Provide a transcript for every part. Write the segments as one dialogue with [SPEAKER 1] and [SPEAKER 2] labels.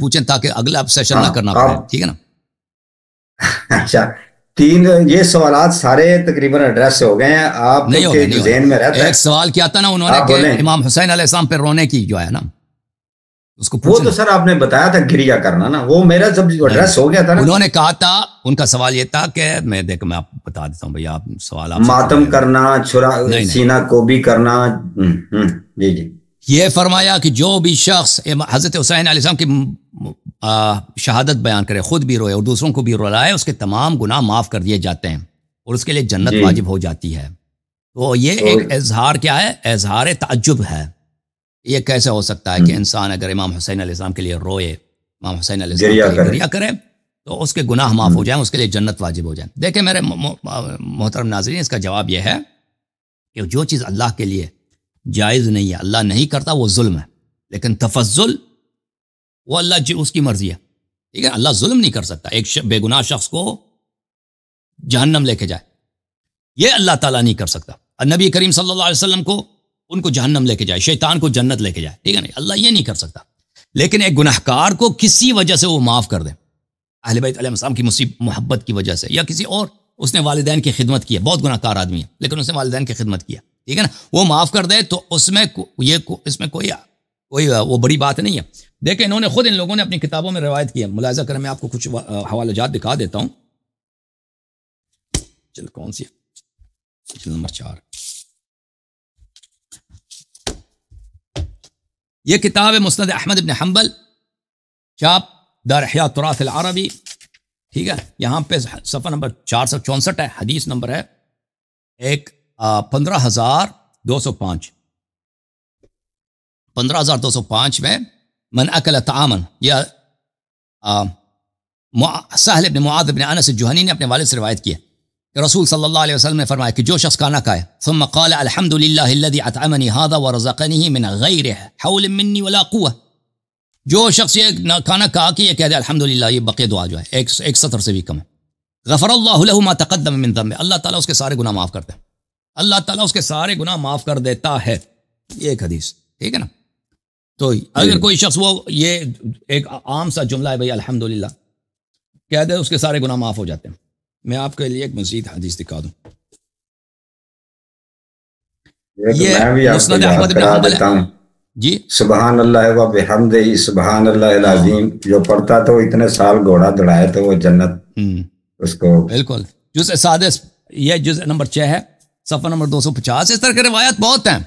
[SPEAKER 1] پوچھیں تاکہ اگلا سیشن نہ کرنا پڑے، ٹھیک ہے نا؟
[SPEAKER 2] اچھا، تین یہ سوالات سارے تقریباً ایڈریس ہو گئے ہیں آپ کے ذہن میں رہتا ہے؟
[SPEAKER 1] ایک سوال کیا تھا نا انہوں نے کہ امام حسین علیہ السلام پہ رونے کی جو ہے نا اس کو
[SPEAKER 2] وہ تو سر آپ نے بتایا تھا گریا کرنا نا، وہ میرا جب ایڈریس ہو گیا تھا نا،
[SPEAKER 1] انہوں نے کہا تھا ان کا سوال یہ تھا کہ میں آپ بتا دیتا ہوں بھائی، آپ سوال
[SPEAKER 2] ماتم کرنا، چھرا سینہ کو بھی کرنا. جی جی،
[SPEAKER 1] یہ فرمایا کہ جو بھی شخص حضرت حسین علیہ السلام کی شہادت بیان کرے، خود بھی روئے اور دوسروں کو بھی رلائے، اس کے تمام گناہ معاف کر دیے جاتے ہیں اور اس کے لیے جنت واجب ہو جاتی ہے. تو یہ ایک اظہار کیا ہے؟ اظہار تعجب ہے. یہ کیسے ہو سکتا ہے کہ انسان اگر امام حسین علیہ السلام کے لیے روئے، امام حسین علیہ السلام کے لیے گریہ کرے تو اس کے گناہ معاف ہو جائیں، اس کے لیے جنت واجب ہو جائیں. دیکھیں میرے محترم ناظرین، اس کا جواب یہ ہے کہ جو چیز اللہ کے لیے جائز نہیں ہے، اللہ نہیں کرتا، وہ ظلم ہے. لیکن تفضل وہ اللہ اس کی مرضی ہے، ٹھیک ہے؟ اللہ ظلم نہیں کر سکتا. ایک بے گناہ شخص کو جہنم لے کے جائے، یہ اللہ تعالیٰ نہیں کر سکتا. نبی کریم صلی اللہ علیہ وسلم کو ان کو جہنم لے کے جائے، شیطان کو جنت لے کے جائے، ٹھیک ہے نہیں؟ اللہ یہ نہیں کر سکتا. لیکن ایک گناہگار کو کسی وجہ سے وہ معاف کر دے، اہل بیت علیہ السلام کی محبت کی وجہ سے، یا کسی اور اس نے والدین کی خدمت کی ہے، بہت گناہ کار آدمی ہے لیکن اس نے والدین کی خدمت کیا، ٹھیک ہے نا؟ وہ معاف کر دے تو اس میں کوئی وہ بڑی بات نہیں ہے. دیکھیں انہوں نے خود، ان لوگوں نے اپنی کتابوں میں روایت کی ہے، ملاحظہ کریں. میں آپ کو کچھ حوالہ جات دکھا دیتا ہوں. چل کون سی نمبر 4، یہ کتاب ہے مسند احمد بن حنبل، چاپ دار احیاء تراث العربی، ٹھیک ہے؟ یہاں پہ صفحہ نمبر 464 ہے، حدیث نمبر ہے 15205. 15205 میں من اکل طعاما، یا سہل بن معاذ بن انس الجہنی نے اپنے والد سے روایت کی ہے کہ رسول صلی اللہ علیہ وسلم نے فرمایا کہ جو شخص کھانا کھائے ثم قال الحمد للہ الذی اطعمنی هذا ورزقنی من غیر حول منی ولا قوة، جو شخص یہ کھانا کھا کے یہ کہہ دے الحمدللہ، یہ بقیہ دعا جو ہے ایک سطر سے بھی کم ہے، غفر اللہ له ما تقدم من ذنبه، اللہ تعالیٰ اس کے سارے گناہ معاف کرتا ہے، اللہ تعالیٰ اس کے سارے گناہ معاف کر دیتا ہے. یہ ایک حدیث، ٹھیک ہے نا؟ تو اگر کوئی شخص وہ یہ ایک عام سا جملہ ہے بھائی الحمدللہ کہہ دے، اس کے سارے گناہ معاف ہو جاتے ہیں. میں آپ کے لیے ایک مزید حدیث دکھا دوں. یہ مسند احمد بن حنبل جی.
[SPEAKER 2] سبحان اللہ و بحمدہ سبحان اللہ العظیم، جو پڑھتا تو اتنے سال گھوڑا دوڑائے تو وہ جنت اس کو. بالکل.
[SPEAKER 1] جزء سادس، یہ جزء نمبر 6 ہے، صفحہ نمبر 250. اس طرح کے روایات بہت ہیں.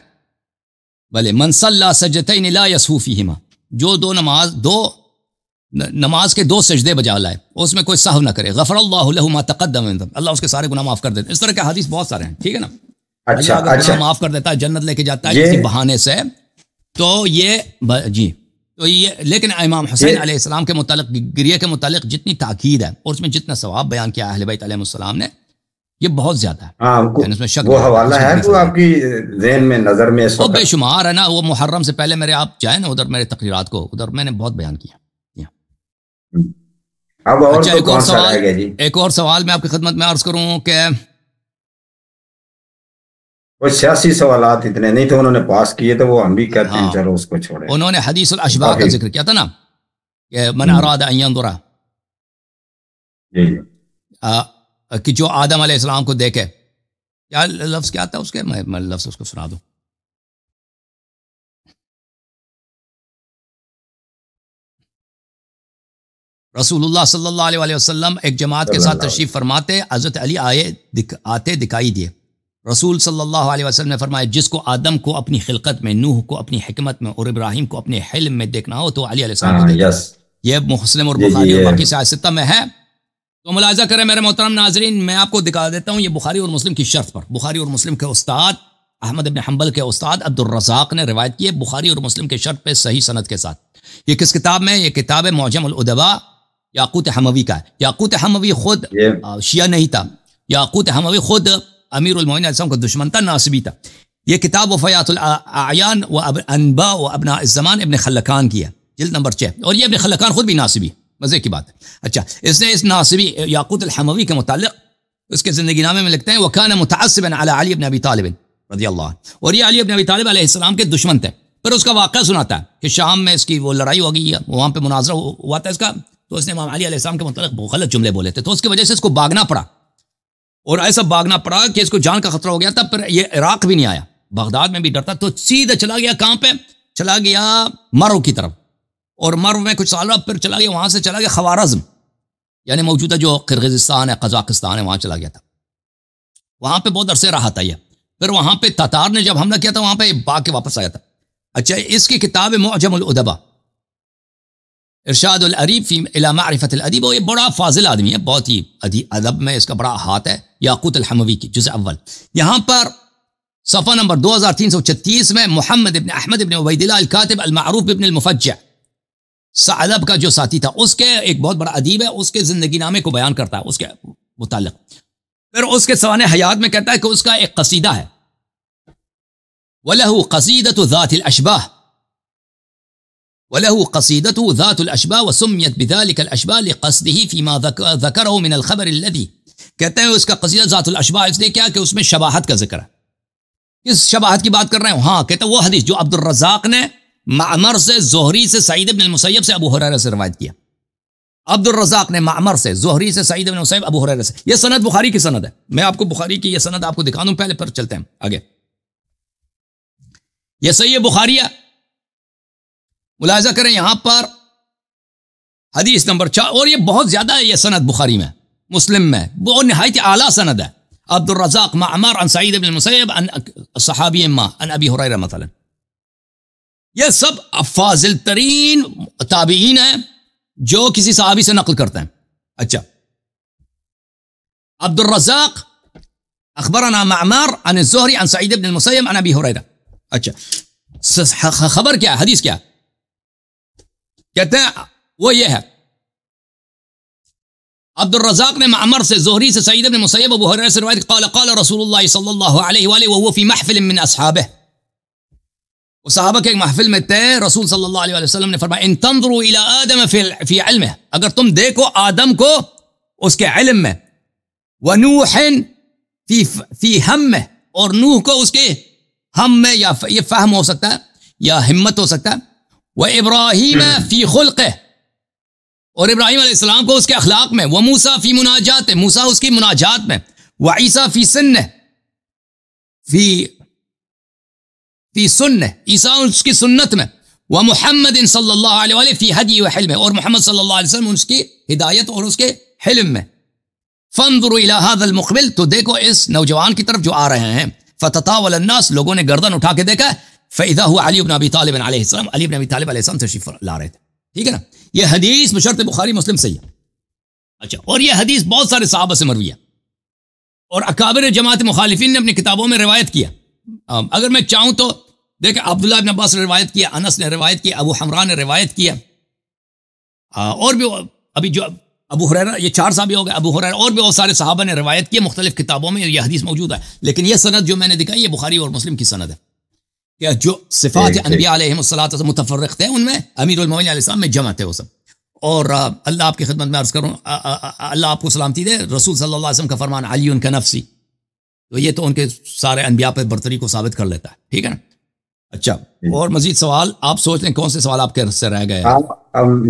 [SPEAKER 1] بھلے من صلی سجدتین لا یسہو فیہما، جو دو نماز کے 2 سجدے بجا لائے اس میں کوئی سہو نہ کرے، غفر اللہ له ما تقدم من ذنب، اللہ اس کے سارے گناہ معاف کر دیتا ہے. اس طرح کے حدیث بہت سارے ہیں، ٹھیک ہے نا؟
[SPEAKER 2] اچھا
[SPEAKER 1] گناہ معاف کر دیتا ہے، جنت لے کے جاتا ہے کسی بہانے سے. تو یہ جی، تو یہ لیکن امام حسین علیہ السلام کے متعلق، گریہ کے متعلق جتنی تاکید ہے اور اس میں جتنا ثواب بیان کیا اہل بیت علیہ السلام نے، یہ بہت زیادہ ہے. اس میں شک
[SPEAKER 2] وہ حوالہ ہے وہ آپ کی ذہن میں نظر میں
[SPEAKER 1] وہ بے شمار ہے نا. وہ محرم سے پہلے میرے آپ جائیں نا ادھر، میرے تقریرات کو ادھر میں نے بہت بیان کیا.
[SPEAKER 2] اچھا،
[SPEAKER 1] ایک اور سوال میں آپ کی خدمت میں عرض کروں کہ
[SPEAKER 2] وہ سیاسی سوالات اتنے نہیں تھے، انہوں نے پاس کیے تو وہ ہم بھی کہتے ہیں چلو اس کو چھوڑیں.
[SPEAKER 1] انہوں نے حدیث الاشباح کا ذکر کیا تھا نا کہ من اراد ان ينظر، کہ جو آدم علیہ السلام کو دیکھے، کیا لفظ کیا تھا اس کے، میں لفظ اس کو سنا دوں. رسول اللہ صلی اللہ علیہ وسلم ایک جماعت کے ساتھ تشریف فرماتے، حضرت علی آتے دکھائی دیے. رسول صلی اللہ علیہ وسلم نے فرمایا جس کو آدم کو اپنی خلقت میں، نوح کو اپنی حکمت میں اور ابراہیم کو اپنے حلم میں دیکھنا ہو تو علی علیہ السلام کو دیکھنا. یہ مسلم اور بخاری اور باقی صحیح ستہ میں ہے. تو ملاحظہ کریں میرے محترم ناظرین، میں آپ کو دکھا دیتا ہوں یہ بخاری اور مسلم کی شرط پر. بخاری اور مسلم کے استاد احمد بن حنبل کے استاد عبد الرزاق نے روایت کی ہے بخاری اور مسلم کے شرط پہ صحیح سند کے ساتھ. یہ کس کتاب میں؟ یہ کتاب ہے معجم الادباء، یاقوت حموی کا ہے. یاقوت حموی خود شیعہ نہیں تھا، یاقوت حموی خود امیر المومنین علیہ السلام کا دشمن تھا، ناصبی تھا. یہ کتاب وفیات الاعیان و انباء و ابناء الزمان ابن خلکان کی ہے، جلد نمبر 6. اور یہ ابن خلکان خود بھی ناصبی، مزے کی بات ہے. اچھا، اس نے اس ناصبی یاقوت الحموی کے متعلق اس کے زندگی نامے میں لکھتے ہیں وَكَانَ مُتَعَصِّبًا عَلَى عَلِي بن ابی طالب رضی اللہ عنہ، اور یہ علی بن ابی طالب علیہ السلام کے دشمن تھے. پھر اس کا واقعہ سناتا ہے کہ شام میں اس کی وہ لڑائی ہو گئی ہے، وہاں پہ مناظرہ ہوا تھا اس کا، تو اس نے امام علی علیہ السلام کے متعلق غلط جملے بولے تھے، تو اس کی وجہ سے اس کو بھاگنا پڑا، اور ایسا بھاگنا پڑا کہ اس کو جان کا خطرہ ہو گیا تھا۔ پھر یہ عراق بھی نہیں آیا، بغداد میں بھی ڈرتا، تو سیدھا چلا گیا کہاں پہ، چلا گیا مرو کی طرف، اور مرو میں کچھ سال رہا، پھر چلا گیا وہاں سے چلا گیا خوارزم، یعنی موجودہ جو قرغیزستان ہے، قزاقستان ہے، وہاں چلا گیا تھا، وہاں پہ بہت عرصے رہا تھا یہ۔ پھر وہاں پہ تاتار نے جب حملہ کیا تھا وہاں پہ بھاگ کے واپس آیا تھا۔ اچھا، اس کی کتاب معجم الادبا، ارشاد العریب فی الی معرفت الادیب، وہ یہ بڑا فاضل آدمی ہے، بہت ہی ادب میں اس کا بڑا ہاتھ ہے، یاقوت الحموی کی جزء اول، یہاں پر صفحہ نمبر 2336 میں محمد ابن احمد ابن عبید اللہ الکاتب المعروف ابن المفجع، ثعلب کا جو ساتھی تھا، اس کے ایک بہت بڑا ادیب ہے، اس کے زندگی نامے کو بیان کرتا ہے اس کے متعلق۔ پھر اس کے سوانح حیات میں کہتا ہے کہ اس کا ایک قصیدہ ہے، وَلَهُ قَصِيدَةُ ذَاتِ الْأَشْبَاهِ، وَلَهُ قَصِيدَةُ ذَاتُ الْأَشْبَاهِ وَسُمِّيَتْ بِذَلِكَ الْأَشْبَاهِ لِقَصْدِهِ فِيمَا ذَكَرَهُ مِنَ الْخَبَرِ الَّذِي، کہتے ہیں اس کا قصیدہ ذات الاشباہ اس لیے کیا کہ اس میں شباہت کا ذکر ہے۔ کس شباہت کی بات کر رہے ہیں؟ ہاں، کہتے ہیں وہ حدیث جو عبد الرزاق نے معمر سے، زہری سے، سعید بن المسیب سے، ابو ہریرہ سے روایت کیا۔ عبد الرزاق نے معمر سے، زہری سے، سعید بن المسیب، ابو ہریرہ سے، یہ سند بخاری کی سند ہے۔ میں آپ کو بخاری کی یہ سند آپ کو دکھا دوں پہلے، پھر چلتے ہیں آگے۔ یہ صحیح بخاری ہے، ملاحظہ کریں یہاں پر حدیث نمبر 4، اور یہ بہت زیادہ ہے یہ سند بخاری میں، مسلم میں، وہ نہایت اعلیٰ سند ہے۔ عبد الرزاق معمر عن سعید بن المسیب عن صحابی ما عن ابی ہریرہ مثلا، یہ سب افاضل ترین تابعین ہیں جو کسی صحابی سے نقل کرتے ہیں۔ اچھا، عبد الرزاق اخبرنا معمر عن الزہری عن سعید بن المسیب عن ابی ہریرہ۔ اچھا، خبر کیا ہے، حدیث کیا ہے؟ کہتے ہیں وہ یہ ہے، عبد الرزاق نے معمر سے، زہری سے، سعید بن مسیب، ابو ہریرہ سے روایت، قال قال رسول اللہ صلی اللہ علیہ وآلہ وهو فی محفل من اصحابہ، وہ صحابہ کے ایک محفل میں تھے، رسول صلی اللہ علیہ وسلم نے فرمایا، ان تنظروا الی آدم فی علمہ، اگر تم دیکھو آدم کو اس کے علم میں، ونوح فی ہمہ، اور نوح کو اس کے ہم میں، یا یہ فہم ہو سکتا ہے یا ہمت ہو سکتا ہے، وابراہیم فی خلقہ، اور ابراہیم علیہ السلام کو اس کے اخلاق میں، وموسیٰ فی مناجات، موسیٰ اس کی مناجات میں، وعیسیٰ فی سنہ، فی سنہ، عیسیٰ اس کی سنت میں، ومحمد صلی اللہ علیہ وآلہ فی ہدی و حلم، اور محمد صلی اللہ علیہ وسلم اس کی ہدایت اور اس کے حلم میں۔ فانظروا الی ھذا المقبل، تو دیکھو اس نوجوان کی طرف جو آ رہے ہیں، فتطاول الناس، لوگوں نے گردن اٹھا کے دیکھا، فاذا هو علی بن ابی طالب علیہ السلام، علی بن ابی طالب علیہ السلام تشریف لا رہے تھے، ٹھیک ہے نا۔ یہ حدیث بشرط بخاری مسلم صحیح ہے۔ اچھا، اور یہ حدیث بہت سارے صحابہ سے مروی ہے، اور اکابر جماعت مخالفین نے اپنی کتابوں میں روایت کیا۔ اگر میں چاہوں تو دیکھیں، عبداللہ ابن عباس نے روایت کیا، انس نے روایت کیا، ابو حمران نے روایت کیا، اور بھی ابھی جو ابو ہریرہ، یہ 4 صحابی ہو گئے، ابو ہریرہ، اور بھی بہت سارے صحابہ نے روایت کی، مختلف کتابوں میں یہ حدیث موجود ہے۔ لیکن یہ سند جو میں نے دکھائی، یہ بخاری اور مسلم کی سند ہے، کہ جو صفات انبیاء علیہم الصلوۃ متفرق تھے، ان میں امیر المومنین علیہ السلام میں جمع تھے وہ سب۔ اور اللہ آپ کی خدمت میں عرض کروں، اللہ آپ کو سلامتی دے، رسول صلی اللہ علیہ وسلم کا فرمان علی ان کا نفسی، تو یہ تو ان کے سارے انبیاء پہ برتری کو ثابت کر لیتا ہے، ٹھیک ہے نا۔ اچھا، اور مزید سوال آپ سوچ لیں کون سے سوال آپ کے سے رہ گئے ہیں؟